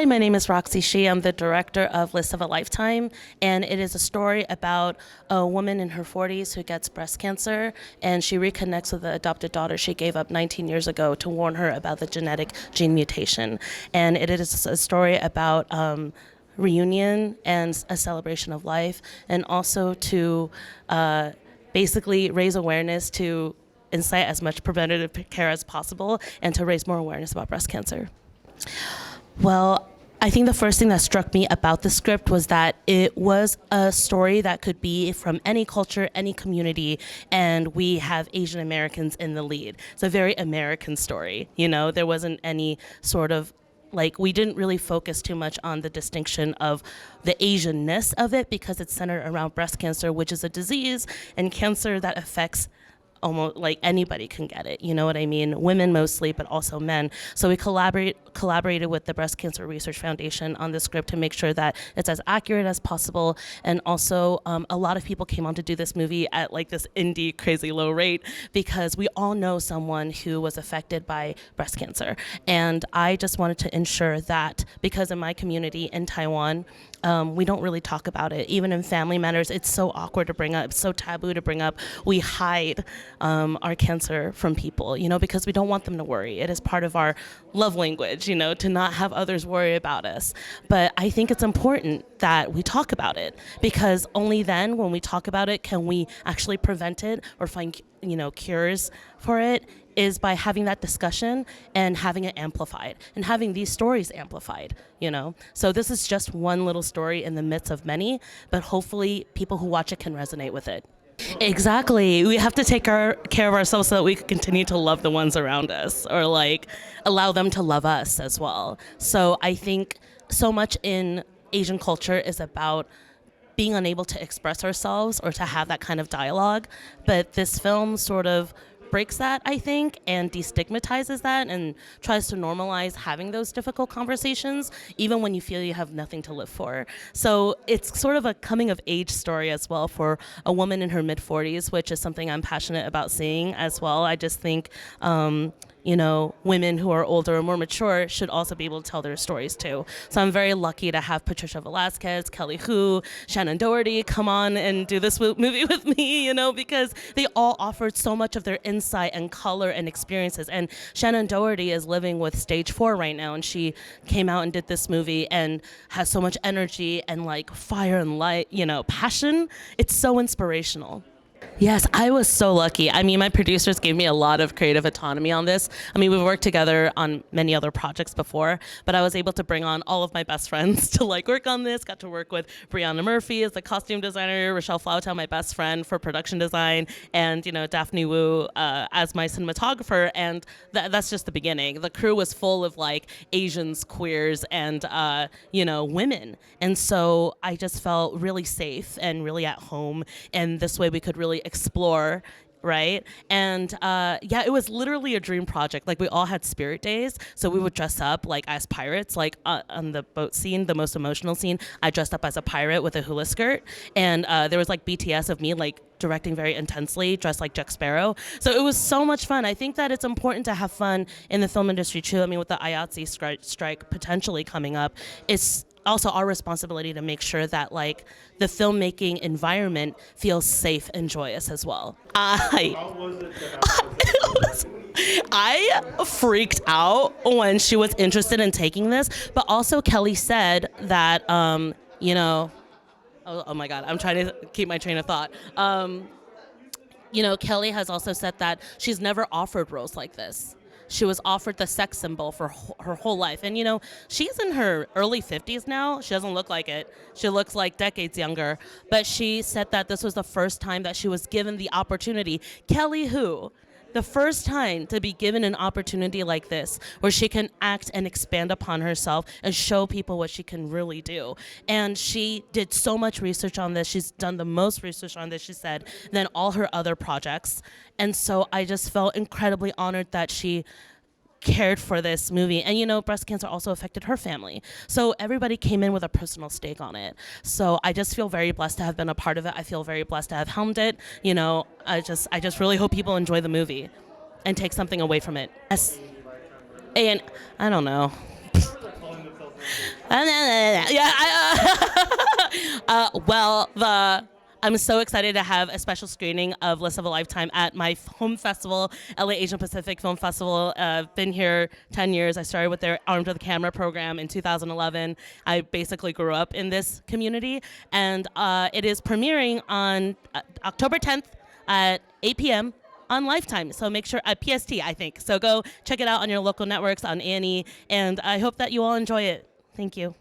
my name is Roxy Shih. I'm the director of List of a Lifetime, and it is a story about a woman in her 40s who gets breast cancer, and she reconnects with the adopted daughter she gave up 19 years ago to warn her about the genetic gene mutation. And it is a story about reunion and a celebration of life, and also to basically raise awareness to incite as much preventative care as possible and to raise more awareness about breast cancer. Well, I think the first thing that struck me about the script was that it was a story that could be from any culture, any community, and we have Asian Americans in the lead. It's a very American story, you know? There wasn't any sort of, like, we didn't really focus too much on the distinction of the Asianness of it because it's centered around breast cancer, which is a disease and cancer that affects almost like anybody can get it, you know what I mean? Women mostly, but also men. So we collaborated with the Breast Cancer Research Foundation on the script to make sure that it's as accurate as possible. And also a lot of people came on to do this movie at like this indie crazy low rate because we all know someone who was affected by breast cancer. And I just wanted to ensure that because in my community in Taiwan, we don't really talk about it. Even in family matters, it's so awkward to bring up, it's so taboo to bring up. We hide our cancer from people, you know, because we don't want them to worry. It is part of our love language, you know, to not have others worry about us. But I think it's important that we talk about it because only then when we talk about it can we actually prevent it or find, you know, cures for it, is by having that discussion and having it amplified and having these stories amplified, you know? So this is just one little story in the midst of many, but hopefully people who watch it can resonate with it. Exactly. We have to take care of ourselves so that we can continue to love the ones around us or like allow them to love us as well. So I think so much in Asian culture is about being unable to express ourselves or to have that kind of dialogue. But this film sort of breaks that, I think, and destigmatizes that and tries to normalize having those difficult conversations, even when you feel you have nothing to live for. So it's sort of a coming of age story as well for a woman in her mid-40s, which is something I'm passionate about seeing as well. I just think, you know, women who are older and more mature should also be able to tell their stories too. So I'm very lucky to have Patricia Velasquez, Kelly Hu, Shannon Doherty come on and do this movie with me, you know, because they all offered so much of their insight and color and experiences. And Shannon Doherty is living with stage 4 right now, and she came out and did this movie and has so much energy and like fire and light, you know, passion. It's so inspirational. Yes, I was so lucky. I mean, my producers gave me a lot of creative autonomy on this. I mean, we've worked together on many other projects before, but I was able to bring on all of my best friends to like work on this. Got to work with Brianna Murphy as the costume designer, Rochelle Flauta, my best friend, for production design, and, you know, Daphne Wu as my cinematographer. And that's just the beginning. The crew was full of like Asians, queers, and, you know, women. And so I just felt really safe and really at home. And this way we could really explore, right? And yeah, it was literally a dream project. Like, we all had spirit days, so we would dress up like as pirates. Like on the boat scene, the most emotional scene, I dressed up as a pirate with a hula skirt, and there was like BTS of me like directing very intensely, dressed like Jack Sparrow. So it was so much fun. I think that it's important to have fun in the film industry too. I mean, with the IATSE strike potentially coming up, it's also our responsibility to make sure that like the filmmaking environment feels safe and joyous as well. How was it to have I freaked out when she was interested in taking this, but also Kelly said that, you know, oh my God, I'm trying to keep my train of thought. You know, Kelly has also said that she's never offered roles like this. She was offered the sex symbol for her whole life. And, you know, she's in her early 50s now. She doesn't look like it. She looks like decades younger. But she said that this was the first time that she was given the opportunity. Kelly Hu, the first time to be given an opportunity like this, where she can act and expand upon herself and show people what she can really do. And she did so much research on this. She's done the most research on this, she said, than all her other projects. And so I just felt incredibly honored that she cared for this movie. And, you know, breast cancer also affected her family. So everybody came in with a personal stake on it. So I just feel very blessed to have been a part of it. I feel very blessed to have helmed it. You know, I just really hope people enjoy the movie and take something away from it. And I don't know. Yeah, I'm so excited to have a special screening of List of a Lifetime at my home festival, LA Asian Pacific Film Festival. I've been here 10 years. I started with their Armed with a Camera program in 2011. I basically grew up in this community, and it is premiering on October 10th at 8 p.m. on Lifetime. So make sure, PST, I think. So go check it out on your local networks, on A&E, and I hope that you all enjoy it. Thank you.